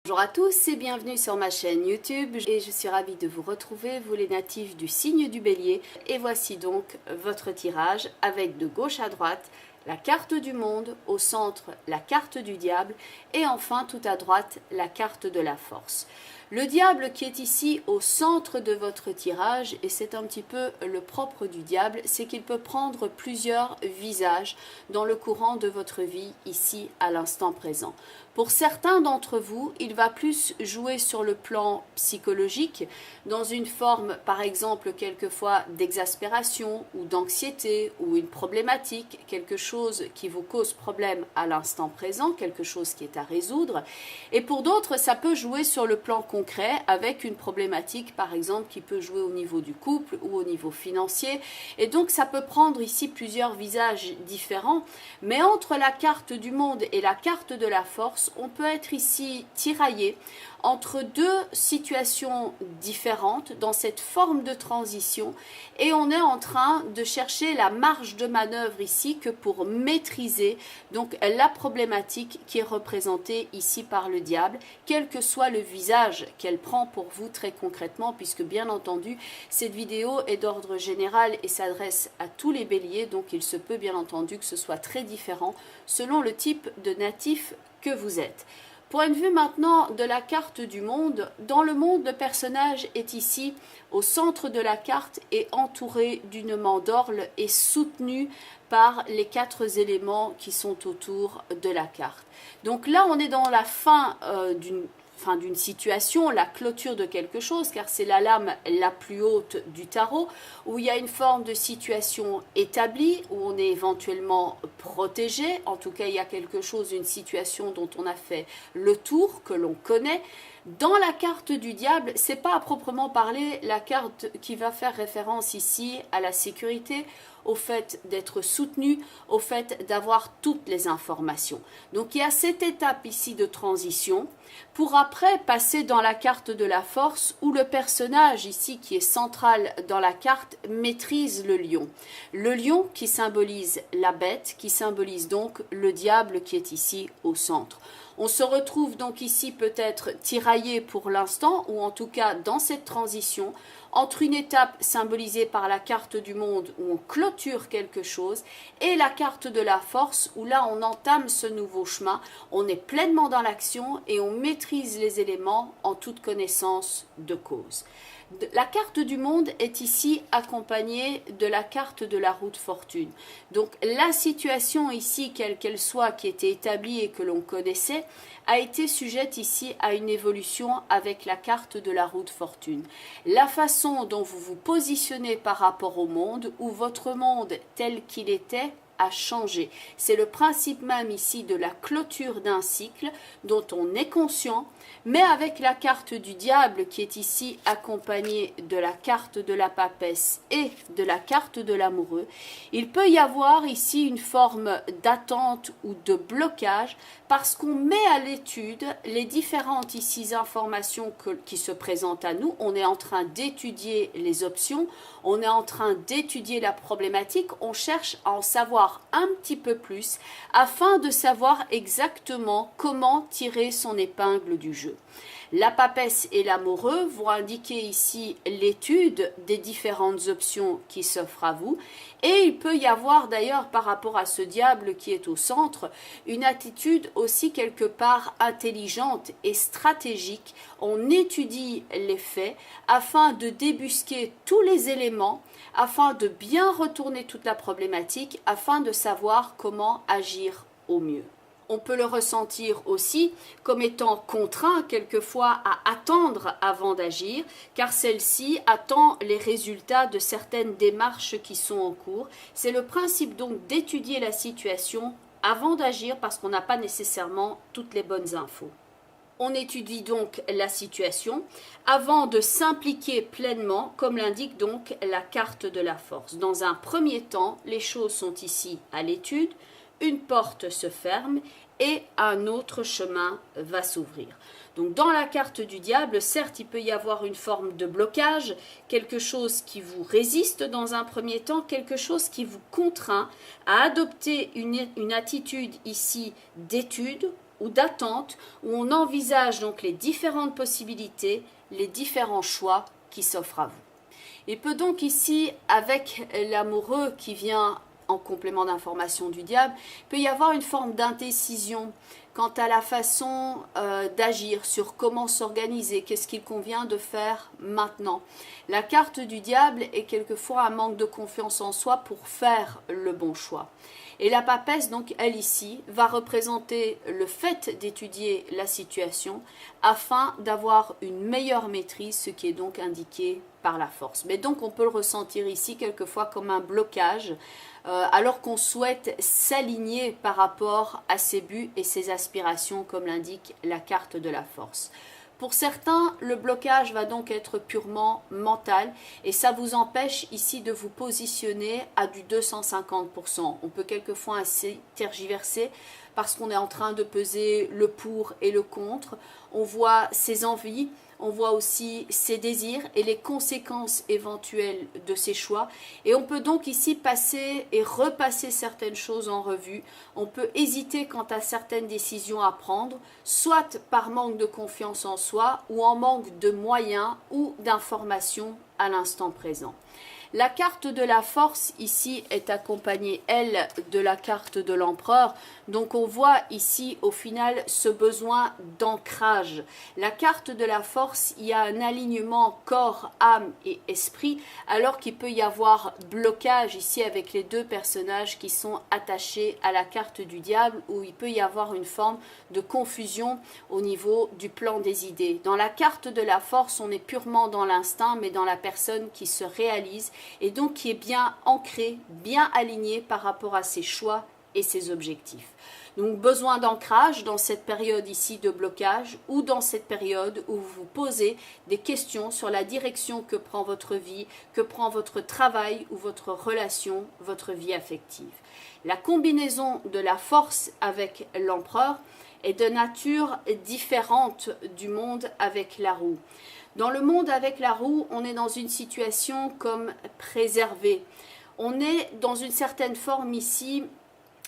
Bonjour à tous et bienvenue sur ma chaîne YouTube et je suis ravie de vous retrouver, vous les natifs du signe du Bélier. Et voici donc votre tirage avec de gauche à droite la carte du monde, au centre la carte du diable et enfin tout à droite la carte de la force. Le diable qui est ici au centre de votre tirage, et c'est un petit peu le propre du diable, c'est qu'il peut prendre plusieurs visages dans le courant de votre vie ici à l'instant présent. Pour certains d'entre vous, il va plus jouer sur le plan psychologique, dans une forme par exemple quelquefois d'exaspération ou d'anxiété ou une problématique, quelque chose qui vous cause problème à l'instant présent, quelque chose qui est à résoudre. Et pour d'autres, ça peut jouer sur le plan concret avec une problématique par exemple qui peut jouer au niveau du couple ou au niveau financier. Et donc ça peut prendre ici plusieurs visages différents, mais entre la carte du monde et la carte de la force, on peut être ici tiraillé entre deux situations différentes dans cette forme de transition et on est en train de chercher la marge de manœuvre ici que pour maîtriser donc la problématique qui est représentée ici par le diable, quel que soit le visage qu'elle prend pour vous très concrètement, puisque bien entendu cette vidéo est d'ordre général et s'adresse à tous les béliers, donc il se peut bien entendu que ce soit très différent selon le type de natif que vous êtes. Point de vue maintenant de la carte du monde. Dans le monde, le personnage est ici au centre de la carte et entouré d'une mandorle et soutenu par les 4 éléments qui sont autour de la carte. Donc là, on est dans la fin d'une situation, la clôture de quelque chose, car c'est la lame la plus haute du tarot, où il y a une forme de situation établie, où on est éventuellement protégé, en tout cas il y a quelque chose, une situation dont on a fait le tour, que l'on connaît. Dans la carte du diable, c'est pas à proprement parler la carte qui va faire référence ici à la sécurité, au fait d'être soutenu, au fait d'avoir toutes les informations. Donc il y a cette étape ici de transition pour après passer dans la carte de la force où le personnage ici qui est central dans la carte maîtrise le lion. Le lion qui symbolise la bête, qui symbolise donc le diable qui est ici au centre. On se retrouve donc ici peut-être tiraillé pour l'instant, ou en tout cas dans cette transition, entre une étape symbolisée par la carte du monde où on clôture quelque chose et la carte de la force où là on entame ce nouveau chemin, on est pleinement dans l'action et on maîtrise les éléments en toute connaissance de cause. La carte du monde est ici accompagnée de la carte de la roue de fortune. Donc la situation ici, quelle qu'elle soit, qui était établie et que l'on connaissait, a été sujette ici à une évolution avec la carte de la roue de fortune. La façon dont vous vous positionnez par rapport au monde, ou votre monde tel qu'il était, a changé. C'est le principe même ici de la clôture d'un cycle dont on est conscient, mais avec la carte du diable qui est ici accompagnée de la carte de la papesse et de la carte de l'amoureux, il peut y avoir ici une forme d'attente ou de blocage parce qu'on met à l'étude les différentes ici informations qui se présentent à nous. On est en train d'étudier les options, on est en train d'étudier la problématique, on cherche à en savoir un petit peu plus afin de savoir exactement comment tirer son épingle du jeu. La papesse et l'amoureux vont indiquer ici l'étude des différentes options qui s'offrent à vous et il peut y avoir d'ailleurs par rapport à ce diable qui est au centre une attitude aussi quelque part intelligente et stratégique. On étudie les faits afin de débusquer tous les éléments, afin de bien retourner toute la problématique, afin de savoir comment agir au mieux. On peut le ressentir aussi comme étant contraint quelquefois à attendre avant d'agir, car celle-ci attend les résultats de certaines démarches qui sont en cours. C'est le principe donc d'étudier la situation avant d'agir parce qu'on n'a pas nécessairement toutes les bonnes infos. On étudie donc la situation avant de s'impliquer pleinement, comme l'indique donc la carte de la force. Dans un premier temps, les choses sont ici à l'étude, une porte se ferme et un autre chemin va s'ouvrir. Donc dans la carte du diable, certes, il peut y avoir une forme de blocage, quelque chose qui vous résiste dans un premier temps, quelque chose qui vous contraint à adopter une attitude ici d'étude ou d'attente où on envisage donc les différentes possibilités, les différents choix qui s'offrent à vous. Il peut donc ici, avec l'amoureux qui vient en complément d'information du diable, il peut y avoir une forme d'indécision quant à la façon d'agir, sur comment s'organiser, qu'est-ce qu'il convient de faire maintenant. La carte du diable est quelquefois un manque de confiance en soi pour faire le bon choix. Et la papesse, donc, elle ici, va représenter le fait d'étudier la situation afin d'avoir une meilleure maîtrise, ce qui est donc indiqué par la force. Mais donc, on peut le ressentir ici quelquefois comme un blocage, alors qu'on souhaite s'aligner par rapport à ses buts et ses aspirations, comme l'indique la carte de la force. Pour certains, le blocage va donc être purement mental et ça vous empêche ici de vous positionner à du 250%. On peut quelquefois assez tergiverser parce qu'on est en train de peser le pour et le contre. On voit ses envies, on voit aussi ses désirs et les conséquences éventuelles de ses choix. Et on peut donc ici passer et repasser certaines choses en revue. On peut hésiter quant à certaines décisions à prendre, soit par manque de confiance en soi ou en manque de moyens ou d'informations à l'instant présent. La carte de la force ici est accompagnée, elle, de la carte de l'empereur. Donc on voit ici au final ce besoin d'ancrage. La carte de la force, il y a un alignement corps, âme et esprit, alors qu'il peut y avoir blocage ici avec les deux personnages qui sont attachés à la carte du diable, où il peut y avoir une forme de confusion au niveau du plan des idées. Dans la carte de la force, on est purement dans l'instinct, mais dans la personne qui se réalise et donc qui est bien ancré, bien aligné par rapport à ses choix et ses objectifs. Donc besoin d'ancrage dans cette période ici de blocage ou dans cette période où vous vous posez des questions sur la direction que prend votre vie, que prend votre travail ou votre relation, votre vie affective. La combinaison de la force avec l'empereur est de nature différente du monde avec la roue. Dans le monde avec la roue, on est dans une situation comme préservée. On est dans une certaine forme ici,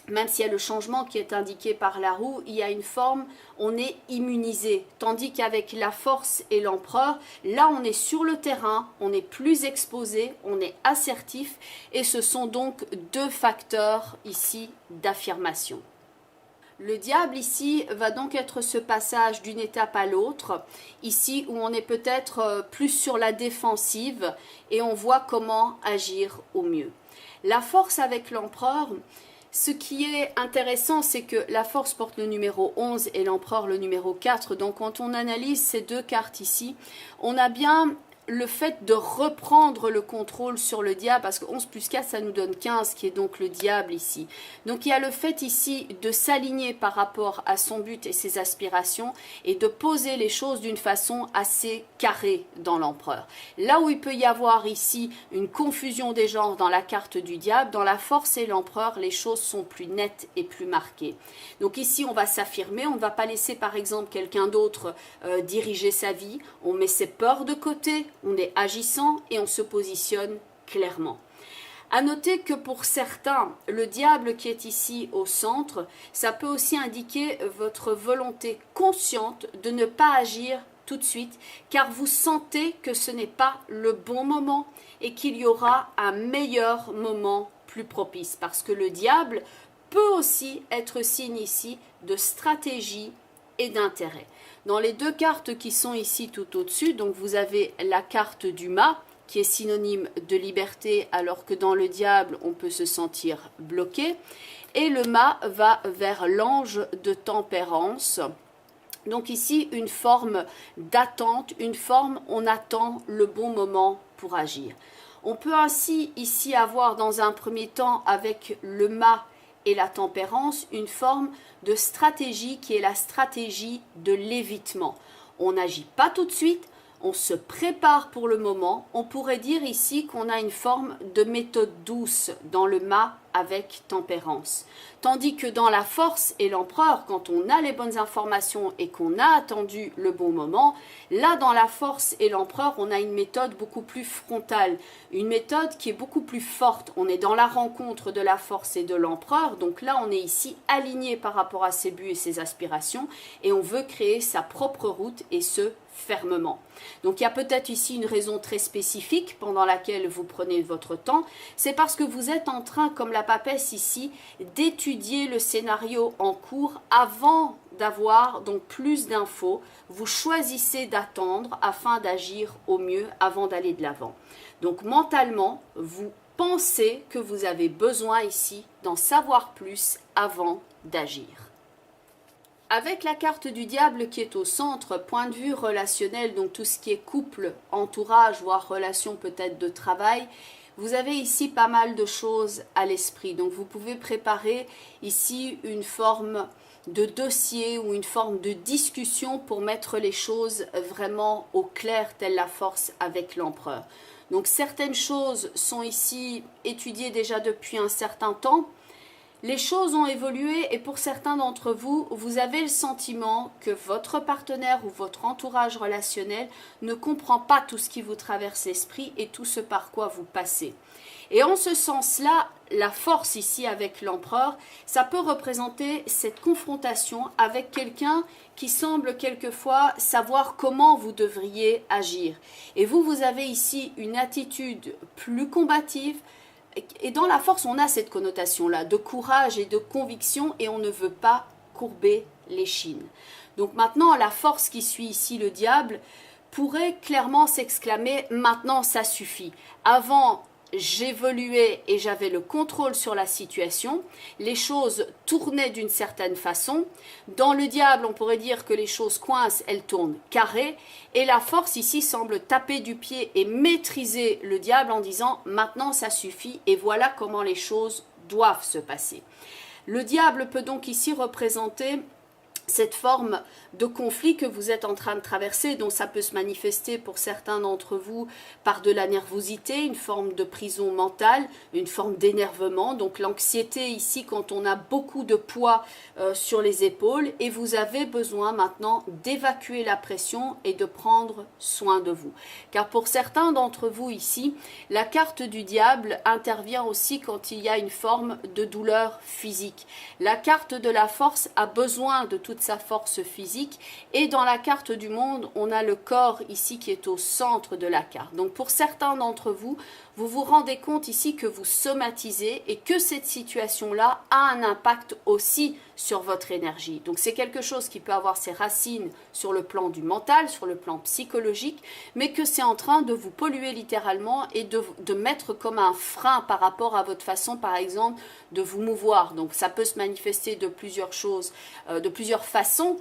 même s'il y a le changement qui est indiqué par la roue, il y a une forme, on est immunisé. Tandis qu'avec la force et l'empereur, là on est sur le terrain, on est plus exposé, on est assertif et ce sont donc deux facteurs ici d'affirmation. Le diable ici va donc être ce passage d'une étape à l'autre, ici où on est peut-être plus sur la défensive et on voit comment agir au mieux. La force avec l'empereur, ce qui est intéressant, c'est que la force porte le numéro 11 et l'empereur le numéro 4. Donc quand on analyse ces deux cartes ici, on a bien le fait de reprendre le contrôle sur le diable, parce que 11 plus 4, ça nous donne 15, qui est donc le diable ici. Donc il y a le fait ici de s'aligner par rapport à son but et ses aspirations, et de poser les choses d'une façon assez carrée dans l'empereur. Là où il peut y avoir ici une confusion des genres dans la carte du diable, dans la force et l'empereur, les choses sont plus nettes et plus marquées. Donc ici, on va s'affirmer, on ne va pas laisser par exemple quelqu'un d'autre diriger sa vie, on met ses peurs de côté, on est agissant et on se positionne clairement. À noter que pour certains, le diable qui est ici au centre, ça peut aussi indiquer votre volonté consciente de ne pas agir tout de suite, car vous sentez que ce n'est pas le bon moment et qu'il y aura un meilleur moment plus propice. Parce que le diable peut aussi être signe ici de stratégie et d'intérêt. Dans les deux cartes qui sont ici tout au-dessus, donc vous avez la carte du mât, qui est synonyme de liberté, alors que dans le diable, on peut se sentir bloqué. Et le mât va vers l'ange de tempérance. Donc ici, une forme d'attente, une forme on attend le bon moment pour agir. On peut ainsi ici avoir dans un premier temps avec le mât et la tempérance une forme de stratégie qui est la stratégie de l'évitement. On n'agit pas tout de suite, on se prépare pour le moment. On pourrait dire ici qu'on a une forme de méthode douce dans le mât avec tempérance. Tandis que dans la force et l'empereur, quand on a les bonnes informations et qu'on a attendu le bon moment, là dans la force et l'empereur, on a une méthode beaucoup plus frontale, une méthode qui est beaucoup plus forte. On est dans la rencontre de la force et de l'empereur, donc là on est ici aligné par rapport à ses buts et ses aspirations et on veut créer sa propre route et ce fermement. Donc il y a peut-être ici une raison très spécifique pendant laquelle vous prenez votre temps, c'est parce que vous êtes en train, comme la papesse ici, d'étudier le scénario en cours avant d'avoir donc plus d'infos. Vous choisissez d'attendre afin d'agir au mieux avant d'aller de l'avant. Donc mentalement, vous pensez que vous avez besoin ici d'en savoir plus avant d'agir. Avec la carte du diable qui est au centre, point de vue relationnel, donc tout ce qui est couple, entourage, voire relation peut-être de travail, vous avez ici pas mal de choses à l'esprit. Donc vous pouvez préparer ici une forme de dossier ou une forme de discussion pour mettre les choses vraiment au clair, telle la force avec l'empereur. Donc certaines choses sont ici étudiées déjà depuis un certain temps. Les choses ont évolué et pour certains d'entre vous, vous avez le sentiment que votre partenaire ou votre entourage relationnel ne comprend pas tout ce qui vous traverse l'esprit et tout ce par quoi vous passez. Et en ce sens-là, la force ici avec l'empereur, ça peut représenter cette confrontation avec quelqu'un qui semble quelquefois savoir comment vous devriez agir. Et vous avez ici une attitude plus combative. Et dans la force, on a cette connotation-là de courage et de conviction et on ne veut pas courber l'échine. Donc maintenant, la force qui suit ici le diable pourrait clairement s'exclamer « maintenant ça suffit ». Avant, j'évoluais et j'avais le contrôle sur la situation, les choses tournaient d'une certaine façon. Dans le diable, on pourrait dire que les choses coincent, elles tournent carré, et la force ici semble taper du pied et maîtriser le diable en disant maintenant ça suffit et voilà comment les choses doivent se passer. Le diable peut donc ici représenter cette forme de conflit que vous êtes en train de traverser, dont ça peut se manifester pour certains d'entre vous par de la nervosité, une forme de prison mentale, une forme d'énervement, donc l'anxiété ici quand on a beaucoup de poids sur les épaules et vous avez besoin maintenant d'évacuer la pression et de prendre soin de vous. Car pour certains d'entre vous ici, la carte du diable intervient aussi quand il y a une forme de douleur physique. La carte de la force a besoin de toute sa force physique et dans la carte du monde on a le corps ici qui est au centre de la carte. Donc pour certains d'entre vous, vous vous rendez compte ici que vous somatisez et que cette situation-là a un impact aussi sur votre énergie. Donc c'est quelque chose qui peut avoir ses racines sur le plan du mental, sur le plan psychologique, mais que c'est en train de vous polluer littéralement et de mettre comme un frein par rapport à votre façon, par exemple, de vous mouvoir. Donc ça peut se manifester de plusieurs choses, de plusieurs façons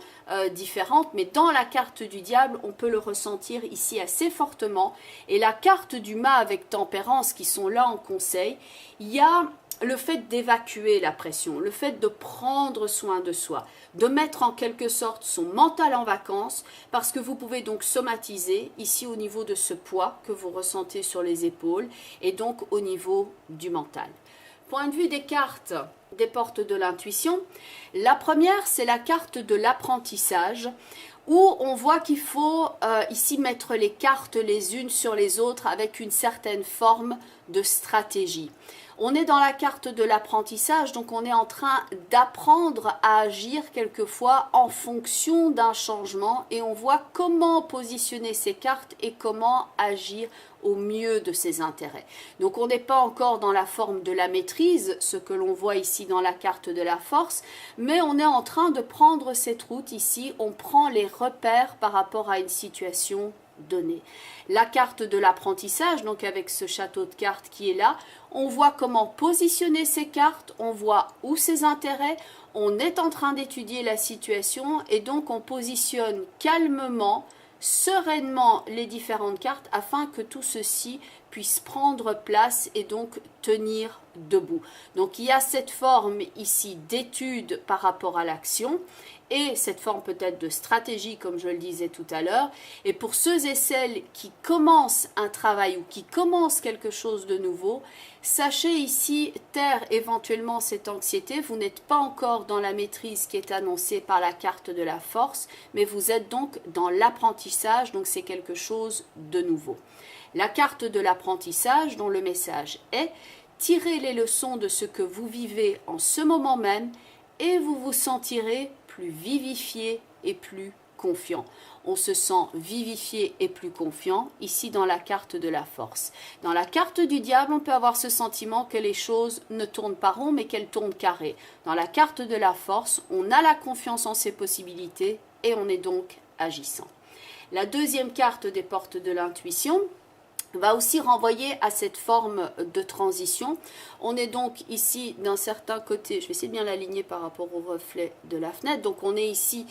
différentes, mais dans la carte du diable, on peut le ressentir ici assez fortement. Et la carte du mât avec tempérance qui sont là en conseil, il y a le fait d'évacuer la pression, le fait de prendre soin de soi, de mettre en quelque sorte son mental en vacances, parce que vous pouvez donc somatiser ici au niveau de ce poids que vous ressentez sur les épaules et donc au niveau du mental. Point de vue des cartes des portes de l'intuition, la première c'est la carte de l'apprentissage où on voit qu'il faut ici mettre les cartes les unes sur les autres avec une certaine forme de stratégie. On est dans la carte de l'apprentissage, donc on est en train d'apprendre à agir quelquefois en fonction d'un changement et on voit comment positionner ces cartes et comment agir au mieux de ses intérêts. Donc on n'est pas encore dans la forme de la maîtrise, ce que l'on voit ici dans la carte de la force, mais on est en train de prendre cette route ici, on prend les repères par rapport à une situation donnée. La carte de l'apprentissage, donc avec ce château de cartes qui est là, on voit comment positionner ces cartes, on voit où ses intérêts, on est en train d'étudier la situation et donc on positionne calmement, sereinement les différentes cartes afin que tout ceci puisse prendre place et donc tenir debout. Donc il y a cette forme ici d'étude par rapport à l'action et cette forme peut-être de stratégie comme je le disais tout à l'heure. Et pour ceux et celles qui commencent un travail ou qui commencent quelque chose de nouveau, sachez ici taire éventuellement cette anxiété. Vous n'êtes pas encore dans la maîtrise qui est annoncée par la carte de la force, mais vous êtes donc dans l'apprentissage, donc c'est quelque chose de nouveau. La carte de l'apprentissage dont le message est: tirez les leçons de ce que vous vivez en ce moment même et vous vous sentirez plus vivifié et plus confiant. On se sent vivifié et plus confiant ici dans la carte de la force. Dans la carte du diable, on peut avoir ce sentiment que les choses ne tournent pas rond mais qu'elles tournent carré. Dans la carte de la force, on a la confiance en ses possibilités et on est donc agissant. La deuxième carte des portes de l'intuition va aussi renvoyer à cette forme de transition. On est donc ici d'un certain côté, je vais essayer de bien l'aligner par rapport au reflet de la fenêtre, donc on est ici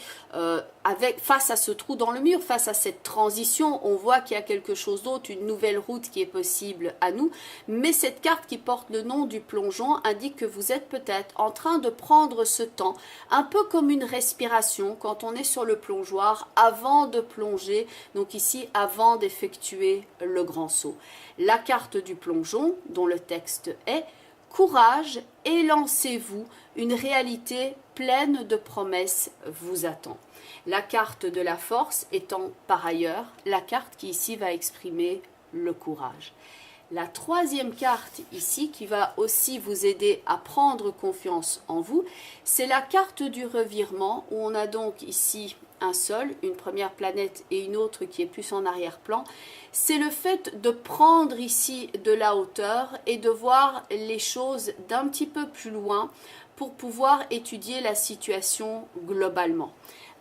face à ce trou dans le mur, face à cette transition, on voit qu'il y a quelque chose d'autre, une nouvelle route qui est possible à nous, mais cette carte qui porte le nom du plongeon indique que vous êtes peut-être en train de prendre ce temps, un peu comme une respiration quand on est sur le plongeoir avant de plonger, donc ici avant d'effectuer le grand saut. La carte du plongeon, dont le texte est: courage et lancez-vous, une réalité pleine de promesses vous attend. La carte de la force étant par ailleurs la carte qui ici va exprimer le courage. La troisième carte ici qui va aussi vous aider à prendre confiance en vous, c'est la carte du revirement où on a donc ici un sol, une première planète et une autre qui est plus en arrière-plan. C'est le fait de prendre ici de la hauteur et de voir les choses d'un petit peu plus loin pour pouvoir étudier la situation globalement.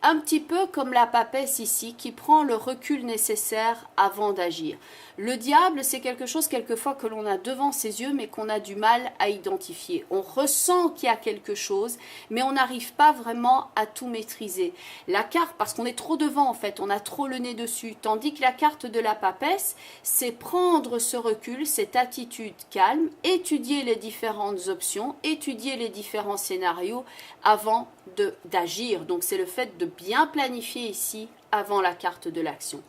Un petit peu comme la papesse ici qui prend le recul nécessaire avant d'agir. Le diable, c'est quelque chose quelquefois que l'on a devant ses yeux mais qu'on a du mal à identifier. On ressent qu'il y a quelque chose mais on n'arrive pas vraiment à tout maîtriser. La carte, parce qu'on est trop devant en fait, on a trop le nez dessus. Tandis que la carte de la papesse, c'est prendre ce recul, cette attitude calme, étudier les différentes options, étudier les différents scénarios avant d'agir. Donc c'est le fait de bien planifier ici avant la carte de l'action.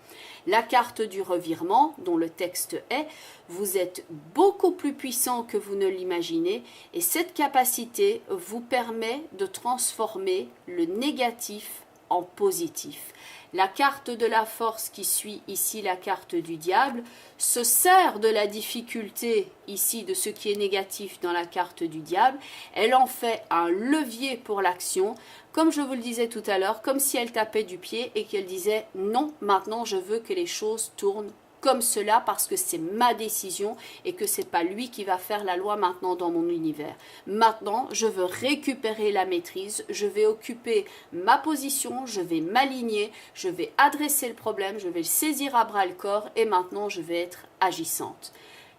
La carte du revirement, dont le texte est: vous êtes beaucoup plus puissant que vous ne l'imaginez et cette capacité vous permet de transformer le négatif en positif. La carte de la force qui suit ici la carte du diable se sert de la difficulté ici de ce qui est négatif dans la carte du diable. Elle en fait un levier pour l'action, comme je vous le disais tout à l'heure, comme si elle tapait du pied et qu'elle disait non, maintenant je veux que les choses tournent comme cela parce que c'est ma décision et que c'est pas lui qui va faire la loi maintenant dans mon univers. Maintenant, je veux récupérer la maîtrise, je vais occuper ma position, je vais m'aligner, je vais adresser le problème, je vais le saisir à bras le corps et maintenant je vais être agissante.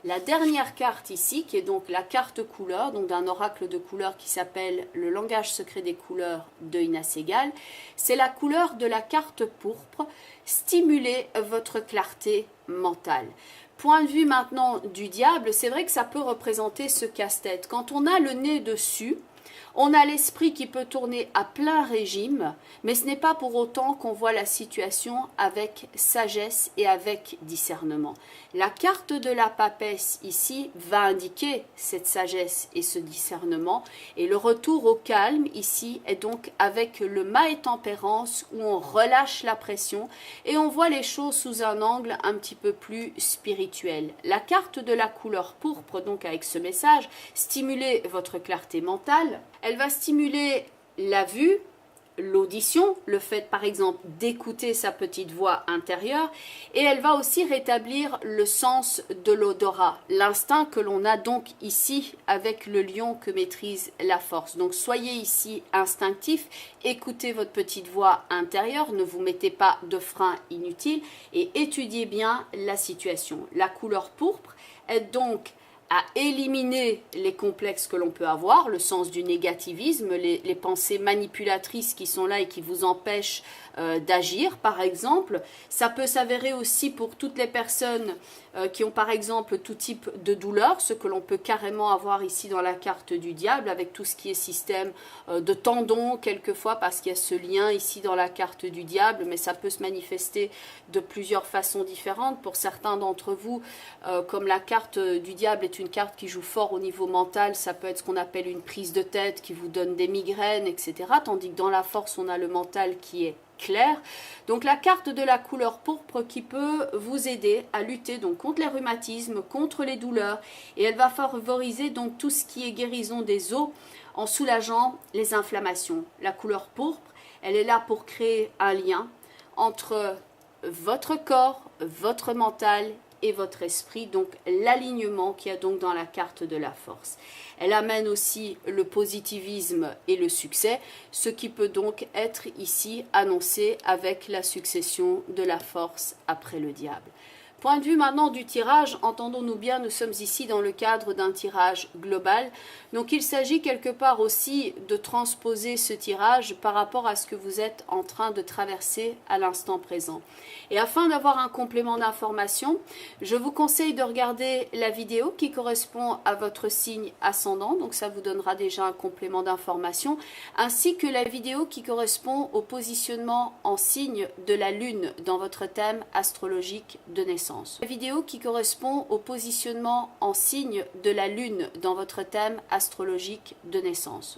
La dernière carte ici, qui est donc la carte couleur, donc d'un oracle de couleurs qui s'appelle le langage secret des couleurs de Ina Segal, c'est la couleur de la carte pourpre. Stimulez votre clarté mentale. Point de vue maintenant du diable, c'est vrai que ça peut représenter ce casse-tête. Quand on a le nez dessus, on a l'esprit qui peut tourner à plein régime, mais ce n'est pas pour autant qu'on voit la situation avec sagesse et avec discernement. La carte de la papesse ici va indiquer cette sagesse et ce discernement, et le retour au calme ici est donc avec le mât et tempérance où on relâche la pression et on voit les choses sous un angle un petit peu plus spirituel. La carte de la couleur pourpre, donc avec ce message, stimulez votre clarté mentale. Elle va stimuler la vue, l'audition, le fait par exemple d'écouter sa petite voix intérieure, et elle va aussi rétablir le sens de l'odorat, l'instinct que l'on a donc ici avec le lion que maîtrise la force. Donc soyez ici instinctif, écoutez votre petite voix intérieure, ne vous mettez pas de frein inutile et étudiez bien la situation. La couleur pourpre est donc à éliminer les complexes que l'on peut avoir, le sens du négativisme, les pensées manipulatrices qui sont là et qui vous empêchent d'agir, par exemple. Ça peut s'avérer aussi pour toutes les personnes qui ont par exemple tout type de douleur, ce que l'on peut carrément avoir ici dans la carte du diable, avec tout ce qui est système de tendons quelquefois, parce qu'il y a ce lien ici dans la carte du diable, mais ça peut se manifester de plusieurs façons différentes. Pour certains d'entre vous, comme la carte du diable est une carte qui joue fort au niveau mental, ça peut être ce qu'on appelle une prise de tête qui vous donne des migraines, etc. Tandis que dans la force, on a le mental qui est clair. Donc la carte de la couleur pourpre qui peut vous aider à lutter donc contre les rhumatismes, contre les douleurs, et elle va favoriser donc tout ce qui est guérison des os en soulageant les inflammations. La couleur pourpre, elle est là pour créer un lien entre votre corps, votre mental et votre esprit, donc l'alignement qu'il y a donc dans la carte de la force. Elle amène aussi le positivisme et le succès, ce qui peut donc être ici annoncé avec la succession de la force après le diable. Point de vue maintenant du tirage, entendons-nous bien, nous sommes ici dans le cadre d'un tirage global. Donc il s'agit quelque part aussi de transposer ce tirage par rapport à ce que vous êtes en train de traverser à l'instant présent. Et afin d'avoir un complément d'information, je vous conseille de regarder la vidéo qui correspond à votre signe ascendant. Donc ça vous donnera déjà un complément d'information, ainsi que la vidéo qui correspond au positionnement en signe de la lune dans votre thème astrologique de naissance. La vidéo qui correspond au positionnement en signe de la lune dans votre thème astrologique de naissance.